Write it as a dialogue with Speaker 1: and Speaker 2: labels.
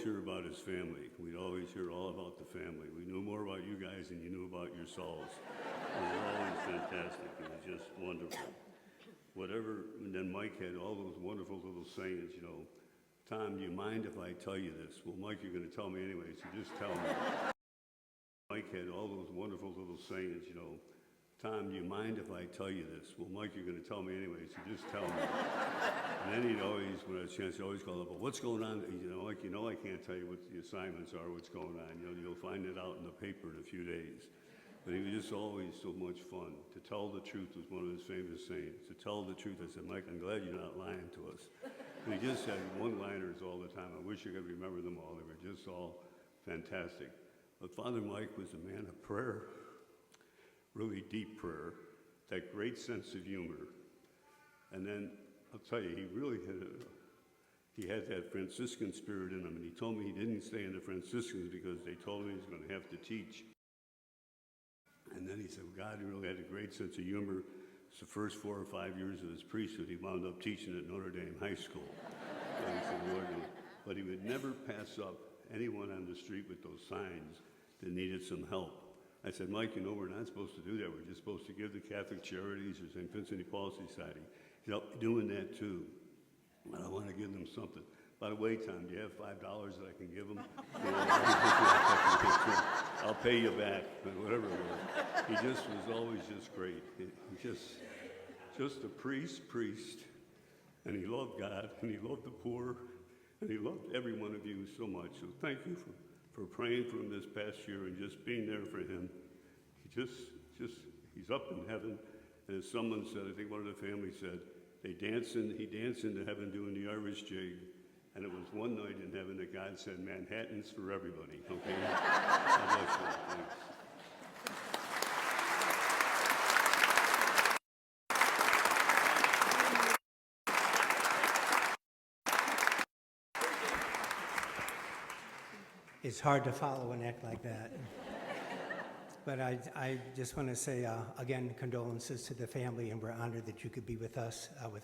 Speaker 1: hear about his family. We'd always hear all about the family. We knew more about you guys than you knew about yourselves. It was always fantastic. It was just wonderful. Whatever, and then Mike had all those wonderful little sayings, you know. Tom, do you mind if I tell you this? Well, Mike, you're going to tell me anyway, so just tell me. Mike had all those wonderful little sayings, you know. Tom, do you mind if I tell you this? Well, Mike, you're going to tell me anyway, so just tell me. And then he'd always, when I had a chance, he'd always call up, well, what's going on? You know, like, I can't tell you what the assignments are, what's going on. You know, you'll find it out in the paper in a few days. But he was just always so much fun. To tell the truth was one of his famous sayings. To tell the truth, I said, Mike, I'm glad you're not lying to us. And he just had one-liners all the time. I wish I could remember them all. They were just all fantastic. But Father Mike was a man of prayer. Really deep prayer, that great sense of humor. And then, I'll tell you, he had that Franciscan spirit in him, and he told me he didn't stay in the Franciscans because they told him he was going to have to teach. And then he said, God really had a great sense of humor. It's the first 4 or 5 years of his priesthood. He wound up teaching at Notre Dame High School. But he would never pass up anyone on the street with those signs that needed some help. I said, Mike, we're not supposed to do that. We're just supposed to give to Catholic Charities or St. Vincent de Paul Society. He's doing that too. But I want to give them something. By the way, Tom, do you have $5 that I can give them? I'll pay you back, but whatever it was. He just was always just great. He just a priest, and he loved God, and he loved the poor, and he loved every one of you so much. So thank you for praying for him this past year and just being there for him. He's up in heaven. And as someone said, I think one of the family said, he danced into heaven doing the Irish jig. And it was one night in heaven that God said, Manhattan's for everybody, okay? God bless you. Thanks.
Speaker 2: It's hard to follow an act like that. But I just want to say, again, condolences to the family, and we're honored that you could be with us with